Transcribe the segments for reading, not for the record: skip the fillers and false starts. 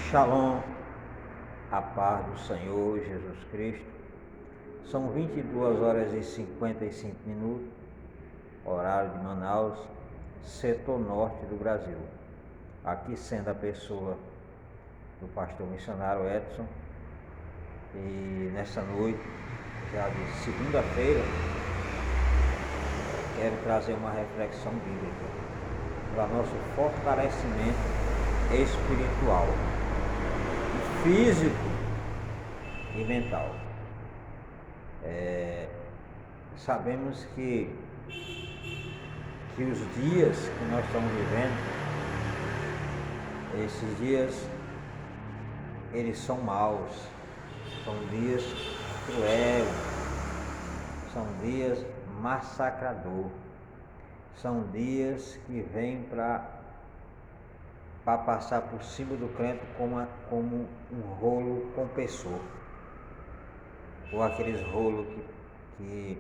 Shalom, a paz do Senhor Jesus Cristo. São 22 horas e 55 minutos, horário de Manaus, setor norte do Brasil. Aqui sendo a pessoa do pastor missionário Edson. E nessa noite, já de segunda-feira, quero trazer uma reflexão bíblica para nosso fortalecimento espiritual, físico e mental. Sabemos que os dias que nós estamos vivendo, esses dias, eles são maus, são dias cruéis, são dias massacradores, são dias que vêm para passar por cima do crente como um rolo compressor, ou aqueles rolos que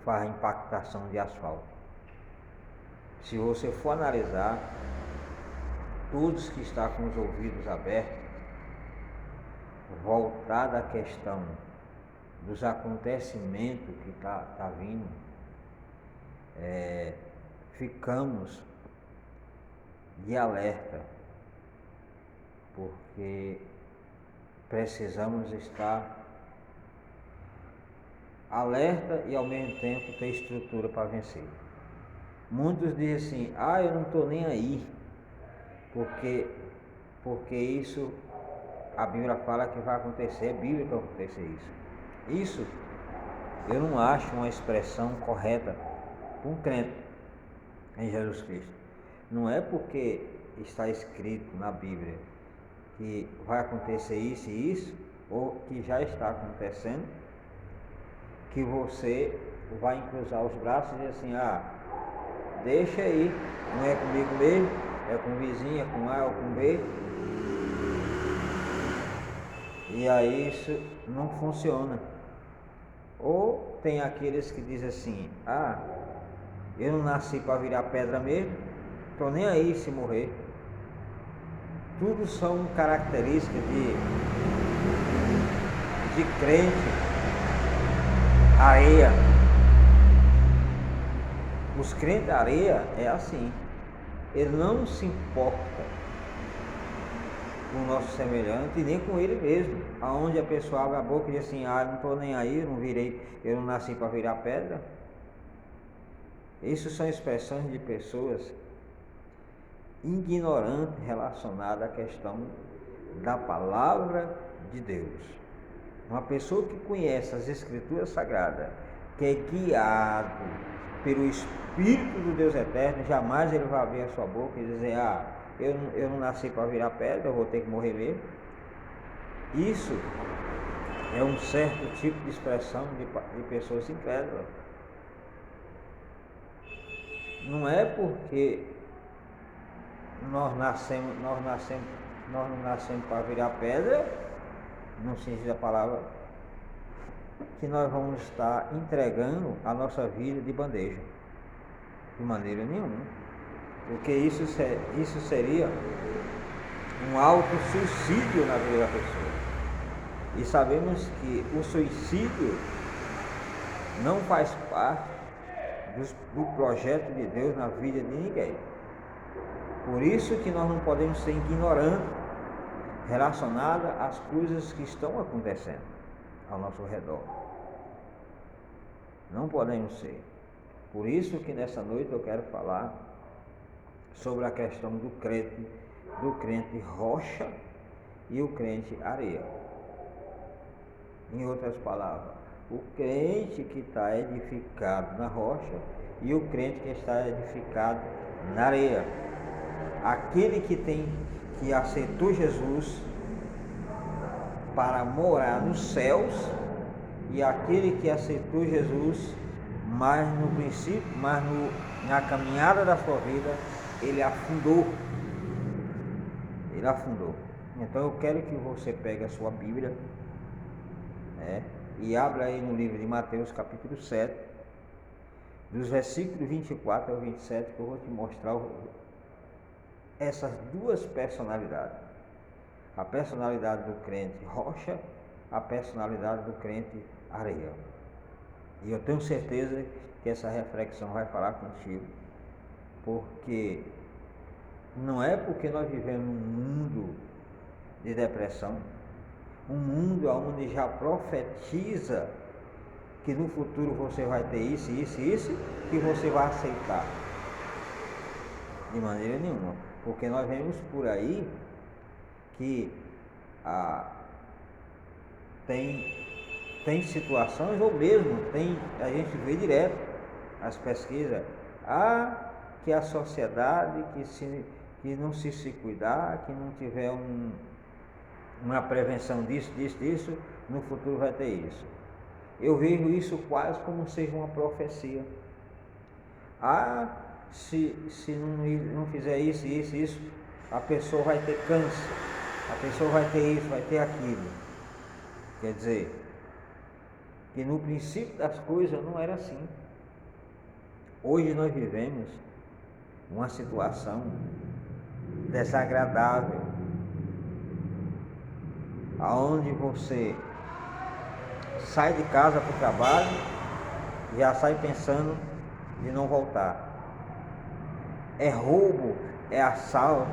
faz impactação de asfalto. Se você for analisar, todos que estão com os ouvidos abertos, voltada à questão dos acontecimentos que tá vindo, ficamos de alerta, porque precisamos estar alerta e ao mesmo tempo ter estrutura para vencer. Muitos dizem assim: eu não estou nem aí, porque isso a Bíblia fala que vai acontecer, é bíblico que vai acontecer isso. Isso eu não acho uma expressão correta para um crente em Jesus Cristo. Não é porque está escrito na Bíblia que vai acontecer isso e isso, ou que já está acontecendo, que você vai encruzar os braços e dizer assim: deixa aí, não é comigo mesmo, é com o vizinho, é com A ou com B. E aí isso não funciona. Ou tem aqueles que dizem assim: eu não nasci para virar pedra mesmo, estou nem aí se morrer. Tudo são características de crente areia. Os crentes areia é assim, ele não se importa com o nosso semelhante e nem com ele mesmo. Aonde a pessoa abre a boca e diz assim: eu não estou nem aí, eu não nasci para virar pedra. Isso são expressões de pessoas ignorantes relacionadas à questão da palavra de Deus. Uma pessoa que conhece as Escrituras Sagradas, que é guiado pelo Espírito do Deus Eterno, jamais ele vai abrir a sua boca e dizer: eu não nasci para virar pedra, eu vou ter que morrer mesmo. Isso é um certo tipo de expressão de pessoas incrédulas. Não é porque nós não nascemos para virar pedra, no sentido da palavra, que nós vamos estar entregando a nossa vida de bandeja, de maneira nenhuma, porque isso seria um auto-suicídio na vida da pessoa. E sabemos que o suicídio não faz parte do projeto de Deus na vida de ninguém. Por isso que nós não podemos ser ignorantes relacionadas às coisas que estão acontecendo ao nosso redor. Não podemos ser. Por isso que nessa noite eu quero falar sobre a questão do crente rocha e o crente areia. Em outras palavras, o crente que está edificado na rocha e o crente que está edificado na areia. Aquele que aceitou Jesus para morar nos céus, e aquele que aceitou Jesus, mas no princípio, na caminhada da sua vida, ele afundou. Então eu quero que você pegue a sua Bíblia, e abra aí no livro de Mateus capítulo 7, dos versículos 24 ao 27, que eu vou te mostrar essas duas personalidades. A personalidade do crente rocha, a personalidade do crente areia. E eu tenho certeza que essa reflexão vai falar contigo, porque não é porque nós vivemos num mundo de depressão, um mundo onde já profetiza que no futuro você vai ter isso, que você vai aceitar. De maneira nenhuma. Porque nós vemos por aí que tem situações, ou mesmo a gente vê direto as pesquisas, que a sociedade que não se cuidar, que não tiver uma prevenção disso, no futuro vai ter isso. Eu vejo isso quase como seja uma profecia. Se não fizer isso, a pessoa vai ter câncer, a pessoa vai ter isso, vai ter aquilo. Quer dizer, que no princípio das coisas não era assim. Hoje nós vivemos uma situação desagradável, aonde você sai de casa para o trabalho e já sai pensando de não voltar. É roubo, é assalto,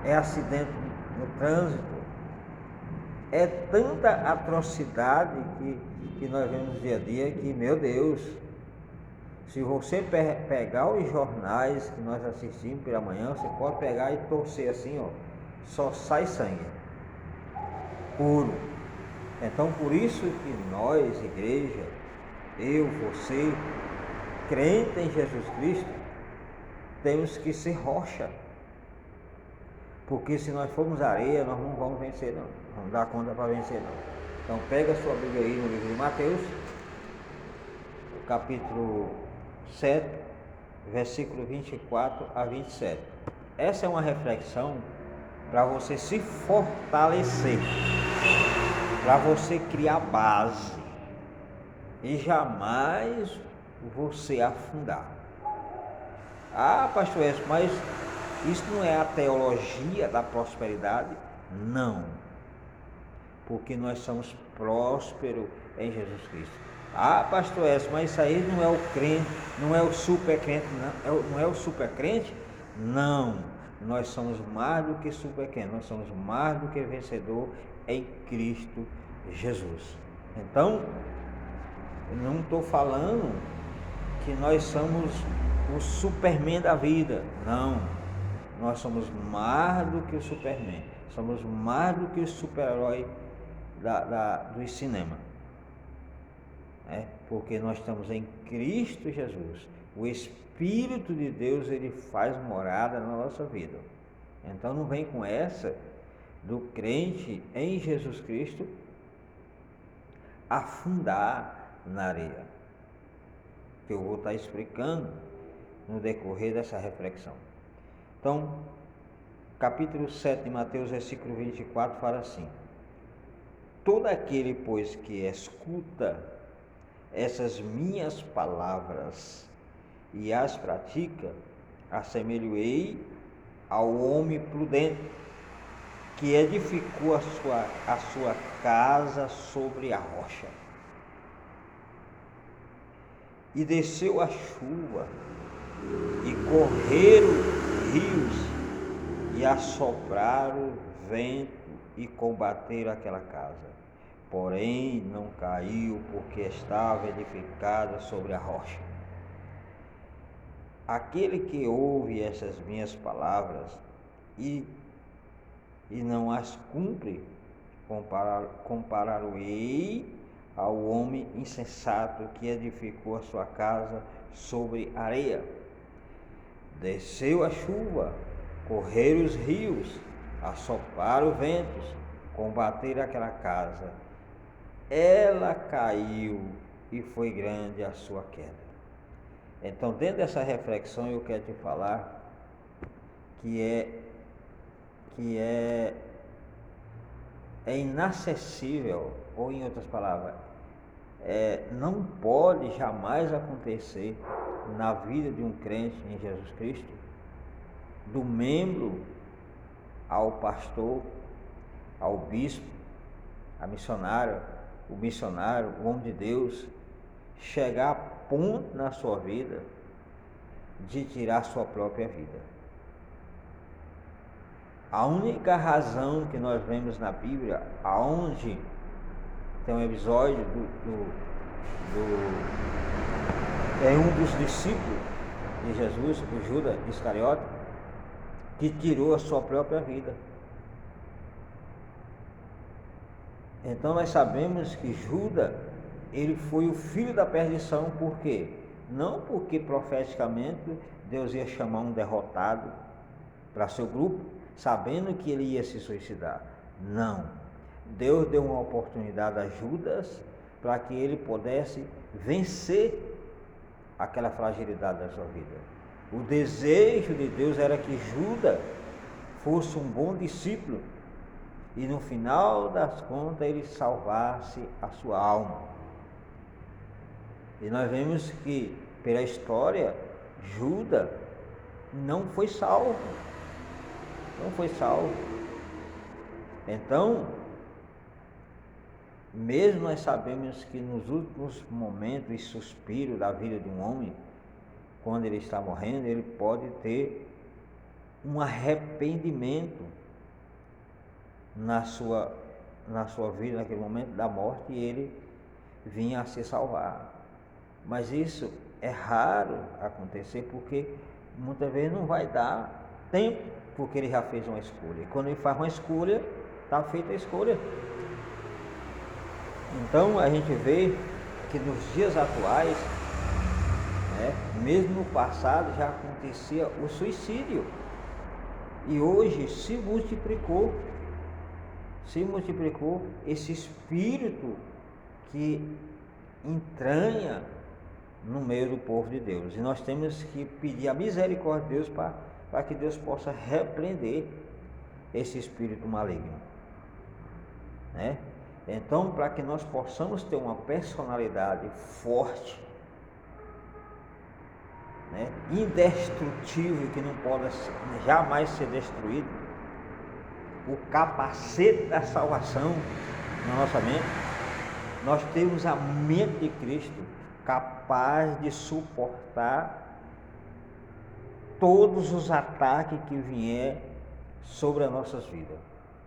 é acidente no trânsito, é tanta atrocidade que nós vemos dia a dia que, meu Deus, se você pegar os jornais que nós assistimos pela manhã, você pode pegar e torcer assim, ó, só sai sangue puro. Então, por isso que nós, igreja, eu, você, crente em Jesus Cristo, temos que ser rocha. Porque se nós formos areia, nós não vamos vencer não. Não dá conta para vencer não. Então pega a sua Bíblia aí no livro de Mateus, capítulo 7, versículo 24 a 27. Essa é uma reflexão para você se fortalecer, para você criar base e jamais você afundar. Pastor Edson, mas isso não é a teologia da prosperidade? Não, porque nós somos prósperos em Jesus Cristo. Pastor Edson, mas isso aí não é o crente, não é o super crente, não é o super crente? Não, nós somos mais do que super crente, nós somos mais do que vencedor em Cristo Jesus. Então, eu não estou falando que nós somos o Superman da vida, não, nós somos mais do que o Superman, somos mais do que o super-herói do cinema, porque nós estamos em Cristo Jesus, o Espírito de Deus, ele faz morada na nossa vida. Então não vem com essa do crente em Jesus Cristo afundar na areia, que eu vou estar explicando no decorrer dessa reflexão. Então, capítulo 7 de Mateus, versículo 24, fala assim: todo aquele, pois, que escuta essas minhas palavras e as pratica, assemelho-ei ao homem prudente que edificou a sua casa sobre a rocha. E desceu a chuva, e correram rios, e assopraram vento, e combateram aquela casa. Porém não caiu, porque estava edificada sobre a rocha. Aquele que ouve essas minhas palavras e não as cumpre, comparar-o-ei ao homem insensato que edificou a sua casa sobre areia. Desceu a chuva, correram os rios, assopraram ventos, combateram aquela casa. Ela caiu e foi grande a sua queda. Então, dentro dessa reflexão, eu quero te falar que é inacessível, ou em outras palavras, não pode jamais acontecer na vida de um crente em Jesus Cristo do membro ao pastor, ao bispo, a missionária, o missionário, o homem de Deus, chegar a ponto na sua vida de tirar sua própria vida. A única razão que nós vemos na Bíblia, aonde tem um episódio é um dos discípulos de Jesus, o Judas Iscariote, que tirou a sua própria vida. Então nós sabemos que Judas, ele foi o filho da perdição. Por quê? Não porque profeticamente Deus ia chamar um derrotado para seu grupo, sabendo que ele ia se suicidar. Não. Deus deu uma oportunidade a Judas para que ele pudesse vencer aquela fragilidade da sua vida. O desejo de Deus era que Judas fosse um bom discípulo e no final das contas ele salvasse a sua alma. E nós vemos que pela história Judas não foi salvo. Não foi salvo. Então, mesmo nós sabemos que nos últimos momentos e suspiros da vida de um homem, quando ele está morrendo, ele pode ter um arrependimento na sua vida, naquele momento da morte, e ele vinha a se salvar. Mas isso é raro acontecer, porque muitas vezes não vai dar tempo, porque ele já fez uma escolha. E quando ele faz uma escolha, está feita a escolha. Então a gente vê que nos dias atuais, mesmo no passado já acontecia o suicídio, e hoje se multiplicou esse espírito que entranha no meio do povo de Deus. E nós temos que pedir a misericórdia de Deus para que Deus possa repreender esse espírito maligno, né? Então, para que nós possamos ter uma personalidade forte, né, indestrutível, que não pode jamais ser destruído, o capacete da salvação na nossa mente, nós temos a mente de Cristo, capaz de suportar todos os ataques que vier sobre as nossas vidas,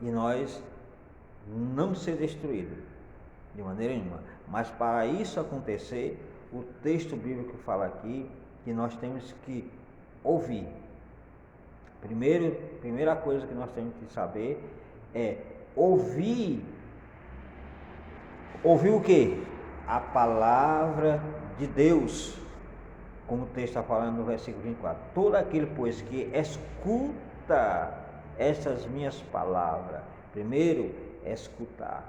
e nós não ser destruído de maneira nenhuma. Mas para isso acontecer, o texto bíblico fala aqui que nós temos que ouvir. Primeira coisa que nós temos que saber é ouvir. Ouvir o quê? A palavra de Deus, como o texto está falando no versículo 24. Todo aquele, pois, que escuta essas minhas palavras, primeiro, escutar.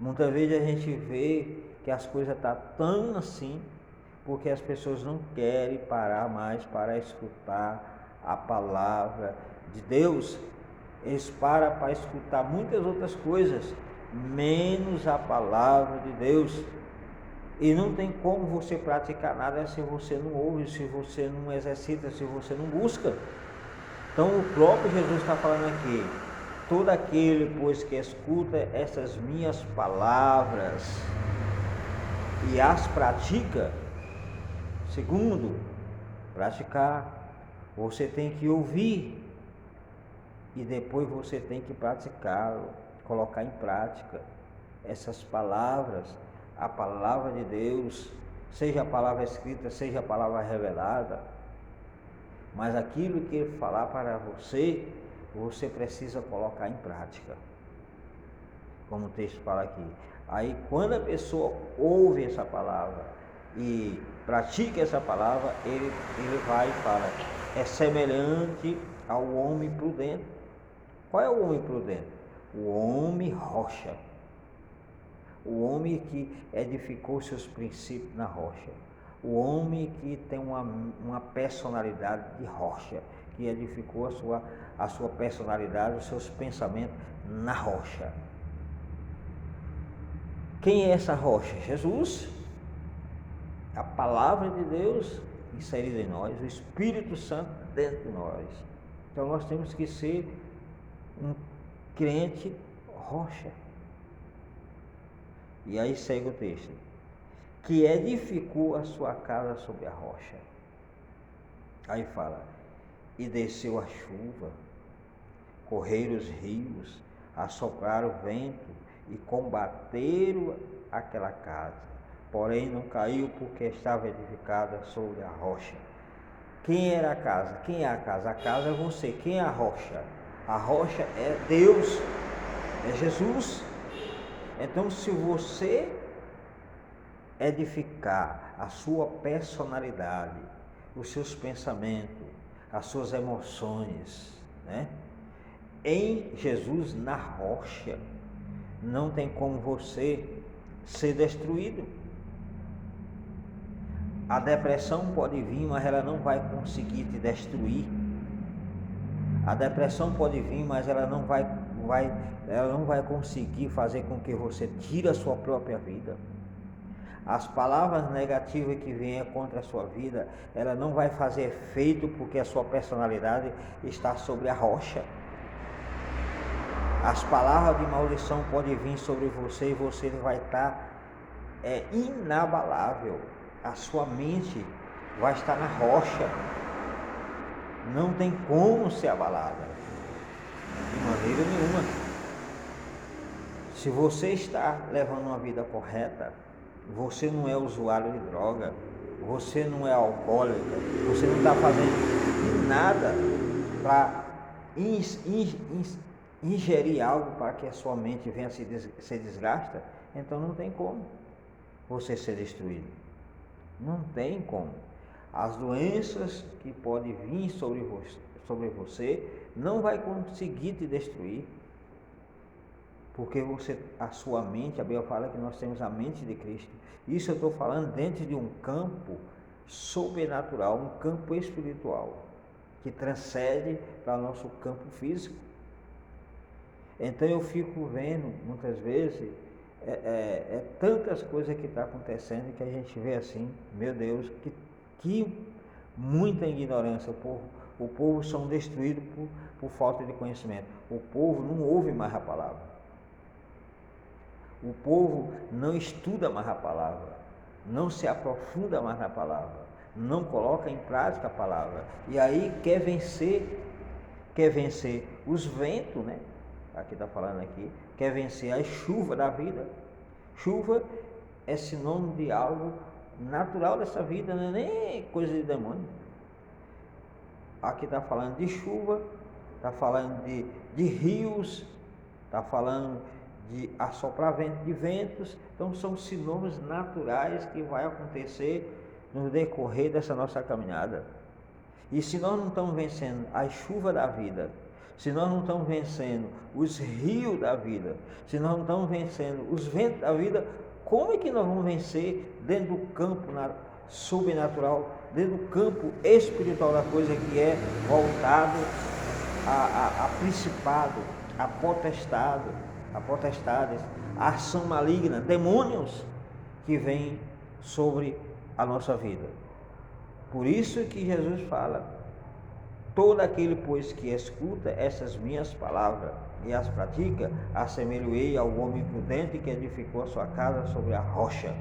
Muitas vezes a gente vê que as coisas estão tão assim, porque as pessoas não querem parar mais para escutar a palavra de Deus. Eles param para escutar muitas outras coisas, menos a palavra de Deus. E não tem como você praticar nada se você não ouve, se você não exercita, se você não busca. Então o próprio Jesus está falando aqui: todo aquele, pois, que escuta essas minhas palavras e as pratica. Segundo, praticar. Você tem que ouvir e depois você tem que praticá-lo, colocar em prática essas palavras, a palavra de Deus, seja a palavra escrita, seja a palavra revelada. Mas aquilo que ele falar para você, você precisa colocar em prática, como o texto fala aqui. Aí quando a pessoa ouve essa palavra e pratica essa palavra, ele vai e fala: é semelhante ao homem prudente. Qual é o homem prudente? O homem rocha, o homem que edificou seus princípios na rocha, o homem que tem uma personalidade de rocha, que edificou a sua personalidade, os seus pensamentos na rocha. Quem é essa rocha? Jesus. A palavra de Deus inserido em nós, o Espírito Santo dentro de nós. Então nós temos que ser um crente rocha. E aí segue o texto: que edificou a sua casa sobre a rocha. Aí fala: e desceu a chuva, correram os rios, assopraram o vento e combateram aquela casa, porém não caiu, porque estava edificada sobre a rocha. Quem era a casa? Quem é a casa? A casa é você. Quem é a rocha? A rocha é Deus, é Jesus. Então, se você edificar a sua personalidade, os seus pensamentos, as suas emoções, né, em Jesus, na rocha, não tem como você ser destruído. A depressão pode vir, mas ela não vai conseguir te destruir. A depressão pode vir, mas ela não vai conseguir fazer com que você tire a sua própria vida. As palavras negativas que venham contra a sua vida, ela não vai fazer efeito, porque a sua personalidade está sobre a rocha. As palavras de maldição podem vir sobre você e você vai estar inabalável. A sua mente vai estar na rocha. Não tem como ser abalada, de maneira nenhuma. Se você está levando uma vida correta, você não é usuário de droga, você não é alcoólico, você não está fazendo nada para ingerir algo para que a sua mente venha se desgasta, então não tem como você ser destruído. Não tem como. As doenças que podem vir sobre você não vai conseguir te destruir, porque a sua mente, a Bíblia fala que nós temos a mente de Cristo. Isso eu estou falando dentro de um campo sobrenatural, um campo espiritual, que transcende para o nosso campo físico. Então eu fico vendo, muitas vezes, tantas coisas que estão acontecendo, que a gente vê assim, meu Deus, que muita ignorância. O povo são destruídos por falta de conhecimento. O povo não ouve mais a palavra. O povo não estuda mais a palavra, não se aprofunda mais na palavra, não coloca em prática a palavra. E aí quer vencer os ventos, né? Aqui está falando aqui, quer vencer a chuva da vida. Chuva é sinônimo de algo natural dessa vida, não é nem coisa de demônio. Aqui está falando de chuva, está falando de rios, está falando de assoprar vento de ventos. Então são sinônimos naturais que vai acontecer no decorrer dessa nossa caminhada. E se nós não estamos vencendo a chuva da vida, se nós não estamos vencendo os rios da vida, se nós não estamos vencendo os ventos da vida, como é que nós vamos vencer dentro do campo sobrenatural, dentro do campo espiritual da coisa, que é voltado a principado, a potestades, a ação maligna, demônios que vêm sobre a nossa vida? Por isso que Jesus fala: todo aquele, pois, que escuta essas minhas palavras e as pratica, assemelho-ei ao homem prudente que edificou a sua casa sobre a rocha.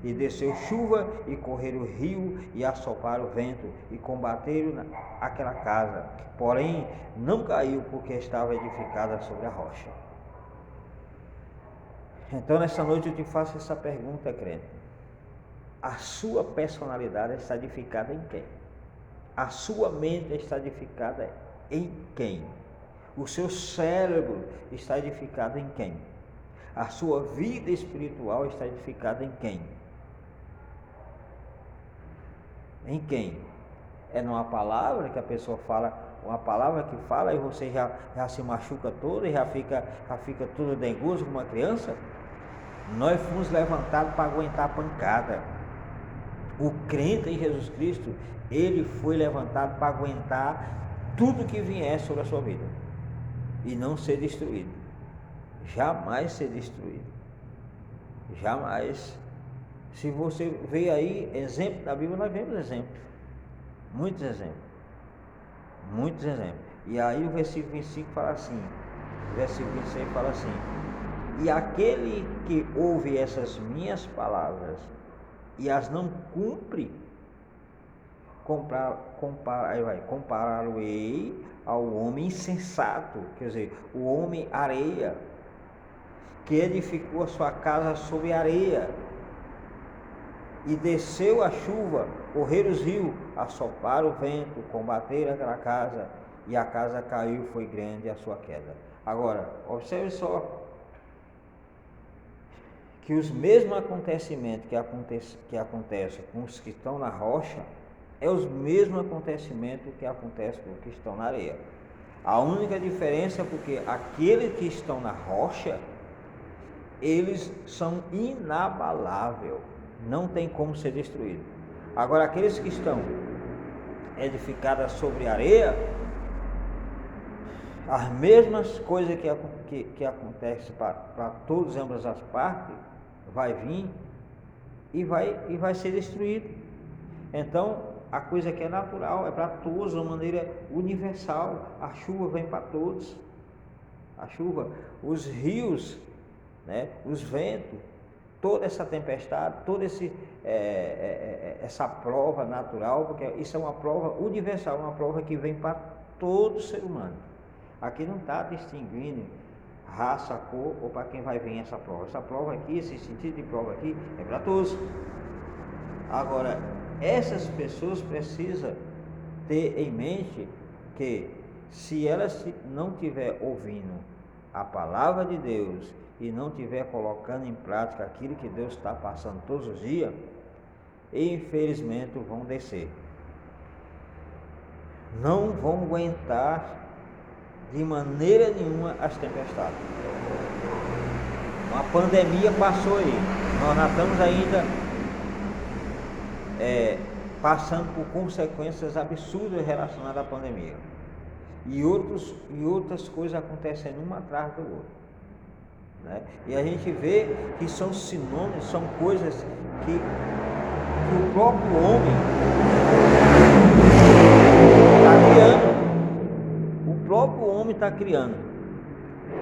E desceu chuva, e correram o rio, e assopraram o vento, e combateram aquela casa. Porém, não caiu, porque estava edificada sobre a rocha. Então, nessa noite eu te faço essa pergunta, crente: a sua personalidade está edificada em quem? A sua mente está edificada em quem? O seu cérebro está edificado em quem? A sua vida espiritual está edificada em quem? Em quem? É numa palavra que a pessoa fala, uma palavra que fala e você já se machuca todo e já fica tudo dengoso como uma criança? Nós fomos levantados para aguentar a pancada. O crente em Jesus Cristo, ele foi levantado para aguentar tudo que vier sobre a sua vida e não ser destruído. Jamais ser destruído. Jamais. Se você vê aí exemplo da Bíblia, nós vemos exemplo. Muitos exemplos. Muitos exemplos. E aí o versículo 25 fala assim, o versículo 26 fala assim: e aquele que ouve essas minhas palavras e as não cumpre, compará-lo-ei ao homem insensato, quer dizer, o homem areia, que edificou a sua casa sobre areia, e desceu a chuva, correram os rios, assopraram o vento, combateram aquela casa, e a casa caiu, foi grande a sua queda. Agora, observe só que os mesmos acontecimentos que acontecem com os que estão na rocha, é os mesmos acontecimentos que acontecem com os que estão na areia. A única diferença é porque aqueles que estão na rocha, eles são inabaláveis, não tem como ser destruído. Agora, aqueles que estão edificados sobre areia, as mesmas coisas que acontecem para todas ambas as partes, vai vir e vai ser destruído. Então, a coisa que é natural é para todos, de uma maneira universal. A chuva vem para todos. A chuva, os rios, né, os ventos, toda essa tempestade, toda essa prova natural, porque isso é uma prova universal, uma prova que vem para todo ser humano. Aqui não está distinguindo raça, cor ou para quem vai vir essa prova. Essa prova aqui, esse sentido de prova aqui é para todos. Agora, essas pessoas precisam ter em mente que se elas não estiver ouvindo a palavra de Deus e não estiver colocando em prática aquilo que Deus está passando todos os dias, infelizmente vão descer. Não vão aguentar de maneira nenhuma as tempestades. Uma pandemia passou aí. Nós não estamos ainda passando por consequências absurdas relacionadas à pandemia. E outras coisas acontecendo uma atrás do outro. Né? E a gente vê que são sinônimos, são coisas que o próprio homem está criando. O próprio homem está criando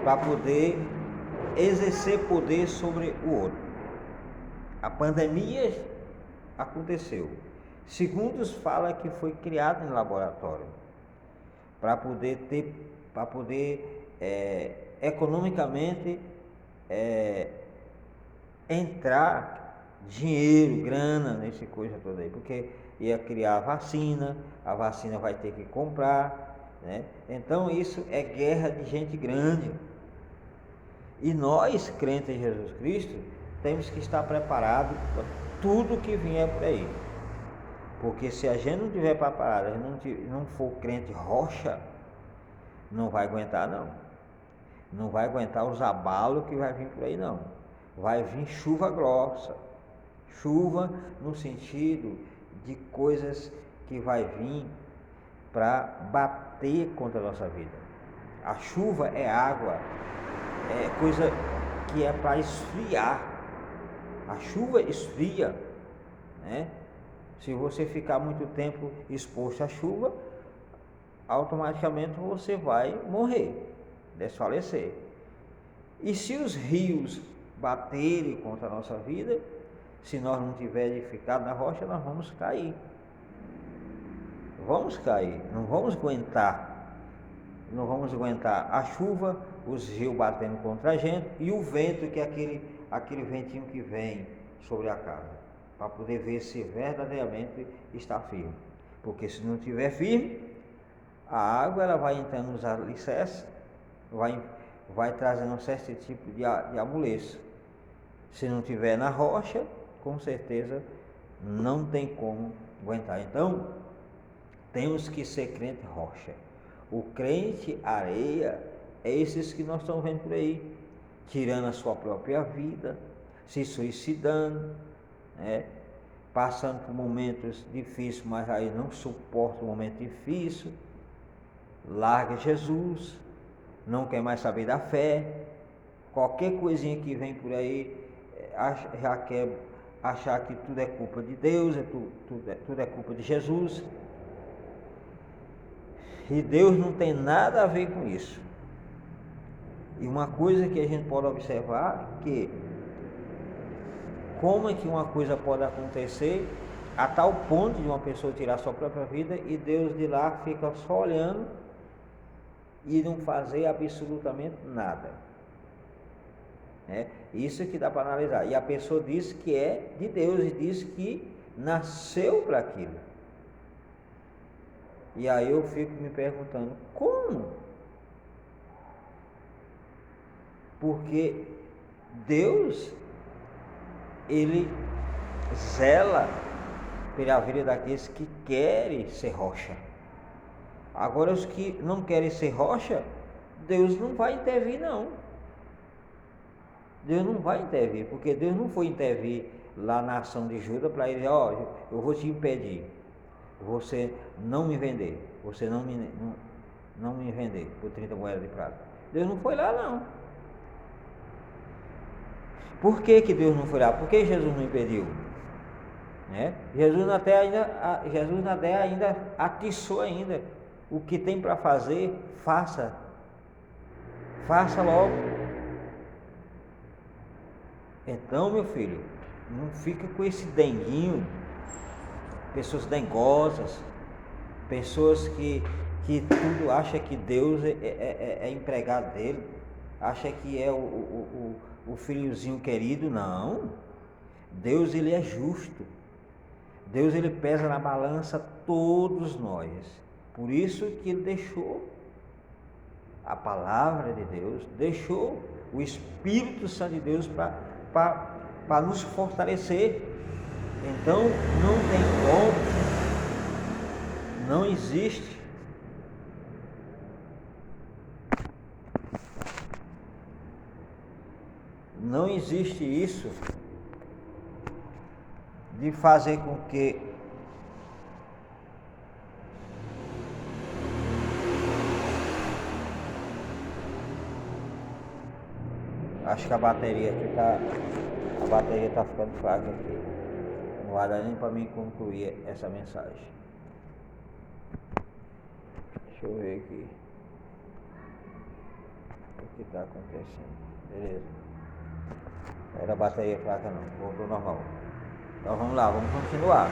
para poder exercer poder sobre o outro. A pandemia aconteceu. Segundos fala que foi criado em laboratório para poder economicamente entrar dinheiro, grana nesse coisa toda aí, porque ia criar a vacina vai ter que comprar, né? Então isso é guerra de gente grande. E nós, crentes em Jesus Cristo, temos que estar preparados para tudo que vier por aí. Porque se a gente não estiver preparado, a gente não for crente rocha, não vai aguentar não. Não vai aguentar os abalos que vai vir por aí não. Vai vir chuva grossa. Chuva no sentido de coisas que vai vir para bater contra a nossa vida. A chuva é água, é coisa que é para esfriar. A chuva esfria, né? Se você ficar muito tempo exposto à chuva, automaticamente você vai morrer, desfalecer. E se os rios baterem contra a nossa vida, se nós não tivermos edificado na rocha, nós vamos cair. Vamos cair, não vamos aguentar. Não vamos aguentar a chuva, os rios batendo contra a gente e o vento, que é aquele ventinho que vem sobre a casa, para poder ver se verdadeiramente está firme. Porque se não estiver firme, a água ela vai entrando nos alicerces, vai trazendo um certo tipo de amoleço. Se não estiver na rocha, com certeza não tem como aguentar. Então, temos que ser crente rocha. O crente areia é esses que nós estamos vendo por aí, tirando a sua própria vida, se suicidando, né? Passando por momentos difíceis, mas aí não suporta o momento difícil, larga Jesus, não quer mais saber da fé, qualquer coisinha que vem por aí, já quer achar que tudo é culpa de Deus, tudo é culpa de Jesus. E Deus não tem nada a ver com isso. E uma coisa que a gente pode observar que como é que uma coisa pode acontecer a tal ponto de uma pessoa tirar sua própria vida e Deus de lá fica só olhando e não fazer absolutamente nada. Isso que dá para analisar. E a pessoa diz que é de Deus e diz que nasceu para aquilo. E aí eu fico me perguntando, como? Porque Deus, Ele zela pela vida daqueles que querem ser rocha. Agora os que não querem ser rocha, Deus não vai intervir não. Deus não vai intervir, porque Deus não foi intervir lá na ação de Judas para ele, eu vou te impedir, você não me vender, você não me vender por 30 moedas de prata. Deus não foi lá não. Por que Deus não foi lá? Por que Jesus não impediu? Jesus na terra ainda atiçou ainda. O que tem para fazer, faça. Faça logo. Então, meu filho, não fica com esse denguinho. Pessoas dengosas. Pessoas que tudo acha que Deus é empregado dele. Acha que é o filhozinho querido. Não. Deus, ele é justo. Deus, ele pesa na balança todos nós. Por isso que ele deixou a palavra de Deus, deixou o Espírito Santo de Deus para nos fortalecer. Então não tem como, não existe isso de fazer com que acho que a bateria está ficando fraca aqui. Não vai dar nem para mim concluir essa mensagem. Deixa eu ver aqui o que está acontecendo. Beleza. Não era bateria fraca não, voltou normal. Então vamos lá, vamos continuar.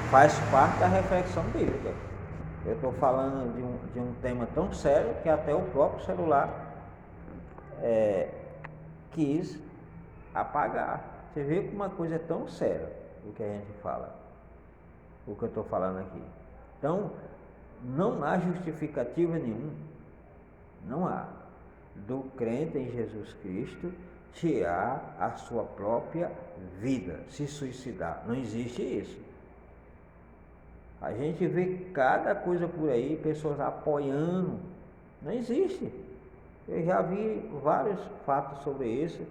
Faz parte da reflexão bíblica. Eu estou falando de um tema tão sério que até o próprio celular quis apagar. Você vê que uma coisa é tão séria o que a gente fala, o que eu estou falando aqui. Então, não há justificativa nenhuma, não há, do crente em Jesus Cristo tirar a sua própria vida, se suicidar. Não existe isso. A gente vê cada coisa por aí, pessoas apoiando. Não existe. Eu já vi vários fatos sobre isso.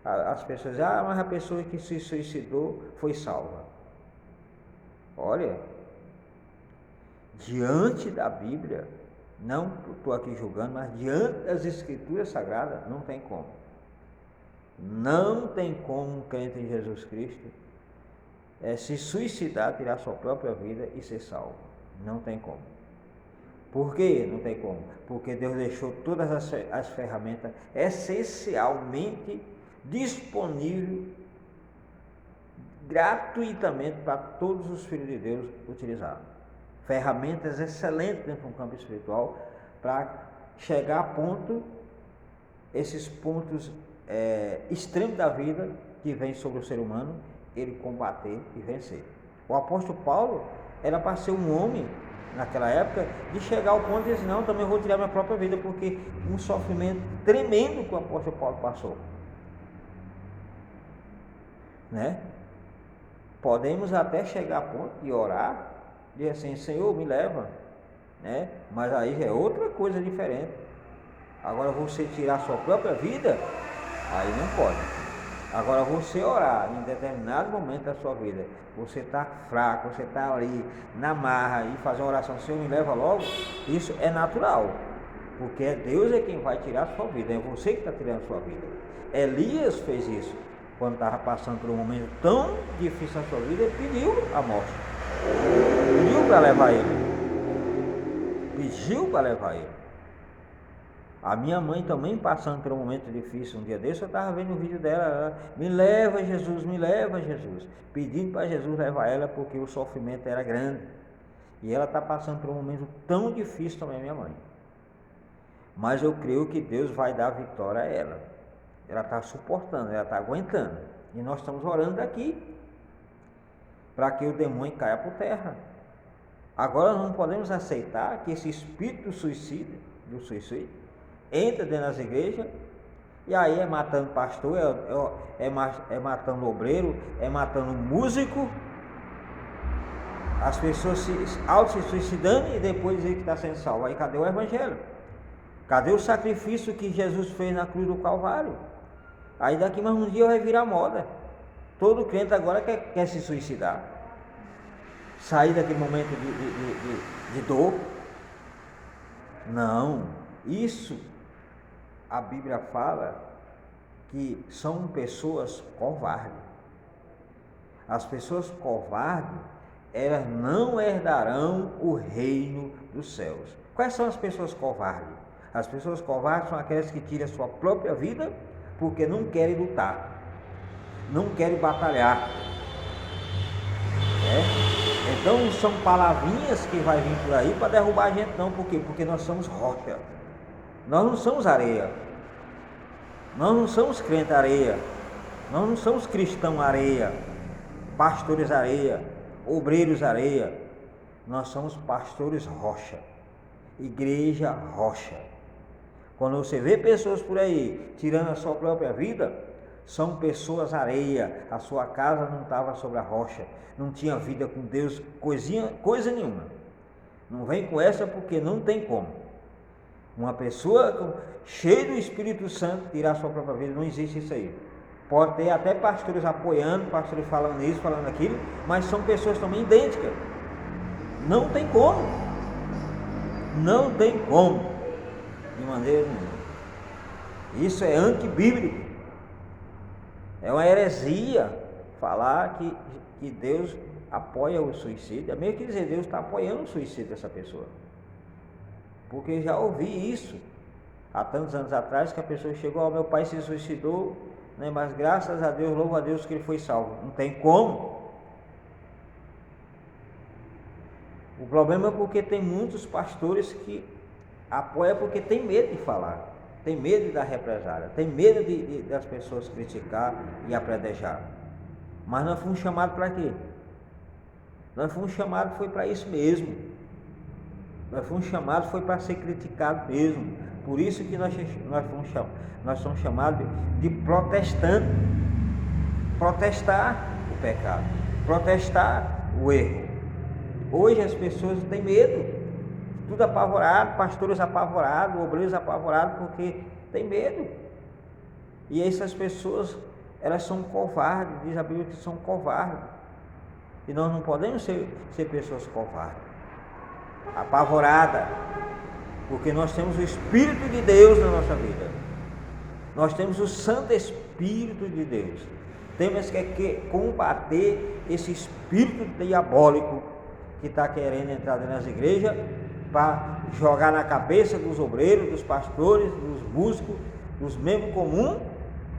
As pessoas dizem, mas a pessoa que se suicidou foi salva. Olha, diante da Bíblia, não estou aqui julgando, mas diante das Escrituras Sagradas, não tem como. Não tem como um crente em Jesus Cristo se suicidar, tirar sua própria vida e ser salvo. Não tem como. Por que não tem como? Porque Deus deixou todas as ferramentas essencialmente disponíveis gratuitamente para todos os filhos de Deus utilizar. Ferramentas excelentes dentro do campo espiritual para chegar a ponto, esses pontos extremos da vida que vem sobre o ser humano, ele combater e vencer. O apóstolo Paulo era para ser um homem naquela época de chegar ao ponto de dizer, não, também vou tirar minha própria vida, porque um sofrimento tremendo que o apóstolo Paulo passou, podemos até chegar a ponto de orar, de assim, Senhor, me leva, mas aí já é outra coisa diferente. Agora você tirar sua própria vida, aí não pode. Agora você orar em determinado momento da sua vida, você está fraco, você está ali na marra e fazer uma oração, Senhor, me leva logo, isso é natural, porque Deus é quem vai tirar a sua vida, é você que está tirando a sua vida. Elias fez isso, quando estava passando por um momento tão difícil na sua vida, ele pediu a morte, pediu para levar ele, pediu para levar ele. A minha mãe também passando por um momento difícil um dia desse, eu estava vendo o vídeo dela, ela, me leva Jesus, pedindo para Jesus levar ela porque o sofrimento era grande. E ela está passando por um momento tão difícil também, minha mãe. Mas eu creio que Deus vai dar vitória a ela. Ela está suportando, ela está aguentando. E nós estamos orando aqui para que o demônio caia por terra. Agora não podemos aceitar que esse espírito do suicídio entra dentro das igrejas e aí é matando pastor, é matando obreiro, é matando músico, as pessoas se suicidando e depois dizer que está sendo salvo. Aí cadê o evangelho? Cadê o sacrifício que Jesus fez na cruz do Calvário? Aí daqui mais um dia vai virar moda. Todo crente agora quer se suicidar, sair daquele momento de dor. Não, isso a Bíblia fala que são pessoas covardes. As pessoas covardes, elas não herdarão o reino dos céus. Quais são as pessoas covardes? As pessoas covardes são aquelas que tiram a sua própria vida porque não querem lutar, não querem batalhar. Então são palavrinhas que vai vir por aí para derrubar a gente, não. Por quê? Porque nós somos rocha. Nós não somos areia. Nós não somos crente areia. Nós não somos cristão areia, pastores areia, obreiros areia. Nós somos pastores rocha, igreja rocha. Quando você vê pessoas por aí tirando a sua própria vida, são pessoas areia. A sua casa não estava sobre a rocha, não tinha vida com Deus, coisa nenhuma. Não vem com essa porque não tem como. Uma pessoa cheia do Espírito Santo tirar a sua própria vida, não existe isso aí. Pode ter até pastores apoiando, pastores falando isso, falando aquilo, mas são pessoas também idênticas. Não tem como. Não tem como. De maneira nenhuma. Isso é antibíblico. É uma heresia falar que Deus apoia o suicídio. É meio que dizer, Deus está apoiando o suicídio dessa pessoa. Porque já ouvi isso há tantos anos atrás, que a pessoa chegou, meu pai se suicidou, né, mas graças a Deus, louvo a Deus que ele foi salvo. Não tem como. O problema é porque tem muitos pastores que apoiam porque tem medo de falar, tem medo da represália, tem medo das pessoas criticar e apredejar. Mas nós fomos chamados para quê? Nós fomos chamados, foi para isso mesmo. Nós fomos chamados, foi para ser criticado mesmo. Por isso que nós somos chamados de protestantes. Protestar o pecado, protestar o erro. Hoje as pessoas têm medo, tudo apavorado, pastores apavorados, obreiros apavorados, porque tem medo. E essas pessoas, elas são covardes, diz a Bíblia que são covardes. E nós não podemos ser pessoas covardes, apavoradas, porque nós temos o Espírito de Deus na nossa vida. Nós temos o Santo Espírito de Deus. Temos que combater esse espírito diabólico que está querendo entrar dentro das igrejas para jogar na cabeça dos obreiros, dos pastores, dos músicos, dos membros comuns,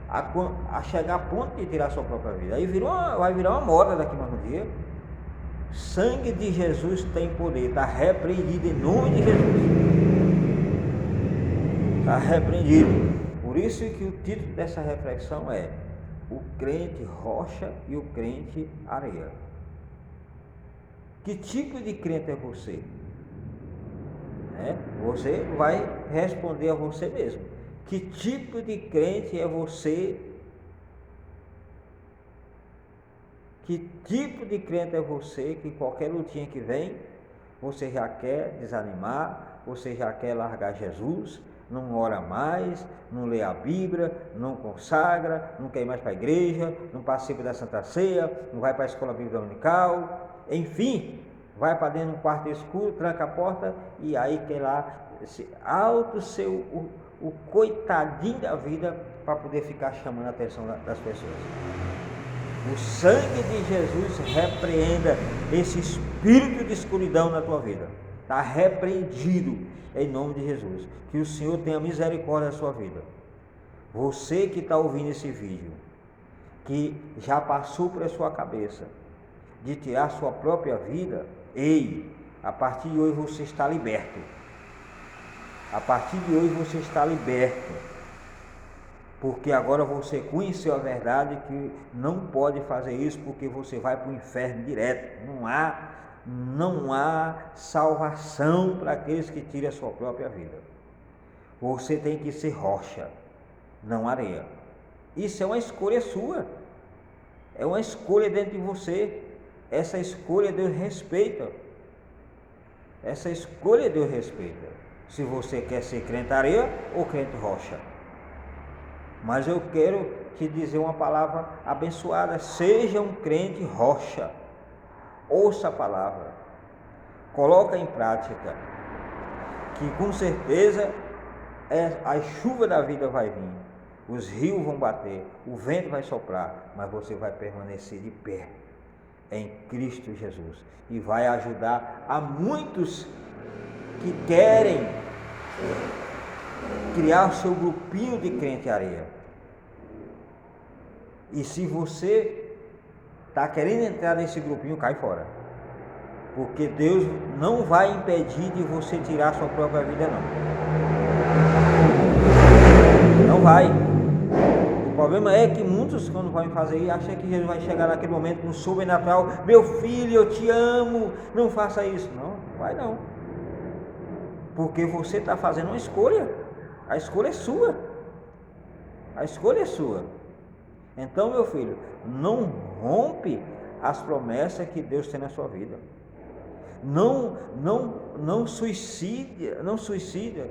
a chegar a ponto de tirar a sua própria vida. Aí vai virar uma moda daqui mais um dia. Sangue de Jesus tem poder, está repreendido em nome de Jesus. Está repreendido. Por isso que o título dessa reflexão é o crente rocha e o crente areia. Que tipo de crente é você? Você vai responder a você mesmo. Que tipo de crente é você? Que tipo de crente é você que qualquer lutinha que vem, você já quer desanimar, você já quer largar Jesus, não ora mais, não lê a Bíblia, não consagra, não quer ir mais para a igreja, não participa da Santa Ceia, não vai para a escola bíblica dominical, enfim, vai para dentro de um quarto escuro, tranca a porta e aí quer lá ser o coitadinho da vida para poder ficar chamando a atenção das pessoas. O sangue de Jesus repreenda esse espírito de escuridão na tua vida. Está repreendido em nome de Jesus. Que o Senhor tenha misericórdia da sua vida. Você que está ouvindo esse vídeo, que já passou por sua cabeça de tirar sua própria vida, ei, a partir de hoje você está liberto. A partir de hoje você está liberto. Porque agora você conheceu a verdade que não pode fazer isso, porque você vai para o inferno direto. Não há salvação para aqueles que tiram a sua própria vida. Você tem que ser rocha, não areia. Isso é uma escolha sua. É uma escolha dentro de você. Essa escolha Deus respeita. Essa escolha Deus respeita. Se você quer ser crente areia ou crente rocha. Mas eu quero te dizer uma palavra abençoada. Seja um crente rocha. Ouça a palavra. Coloca em prática. Que com certeza a chuva da vida vai vir. Os rios vão bater. O vento vai soprar. Mas você vai permanecer de pé em Cristo Jesus. E vai ajudar a muitos que querem criar o seu grupinho de crente areia. E se você está querendo entrar nesse grupinho, cai fora. Porque Deus não vai impedir de você tirar a sua própria vida, não. Não vai. O problema é que muitos, quando vão fazer isso, acham que Jesus vai chegar naquele momento no sobrenatural. Meu filho, eu te amo, não faça isso. Não, vai não. Porque você está fazendo uma escolha. A escolha é sua. A escolha é sua. Então, meu filho, não rompe as promessas que Deus tem na sua vida. Não suicida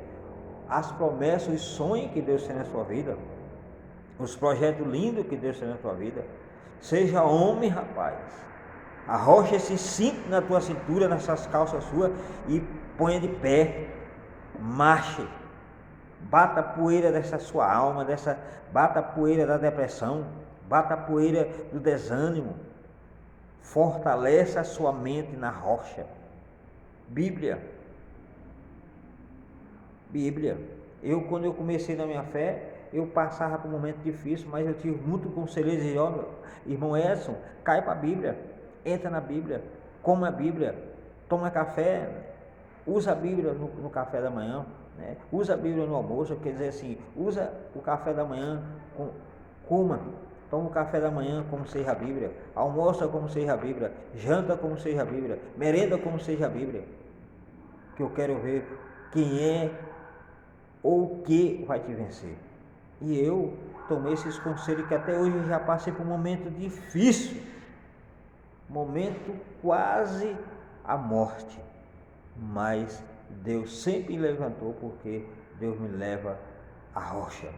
as promessas, os sonhos que Deus tem na sua vida. Os projetos lindos que Deus tem na tua vida. Seja homem, rapaz. Arrocha esse cinto na tua cintura, nessas calças suas e ponha de pé. Marche. Bata a poeira dessa sua alma, bata a poeira da depressão, bata a poeira do desânimo. Fortalece a sua mente na rocha. Bíblia. Quando eu comecei na minha fé, eu passava por um momento difícil, mas eu tive muito conselheiro de dizer, irmão Edson, cai para a Bíblia, entra na Bíblia, come a Bíblia, toma café, usa a Bíblia no café da manhã, né? Usa a Bíblia no almoço, quer dizer assim, usa o café da manhã, toma o café da manhã como seja a Bíblia, almoça como seja a Bíblia, janta como seja a Bíblia, merenda como seja a Bíblia, que eu quero ver quem é ou o que vai te vencer. E eu tomei esses conselhos que até hoje eu já passei por um momento difícil, momento quase a morte, mas Deus sempre me levantou, porque Deus me leva à rocha.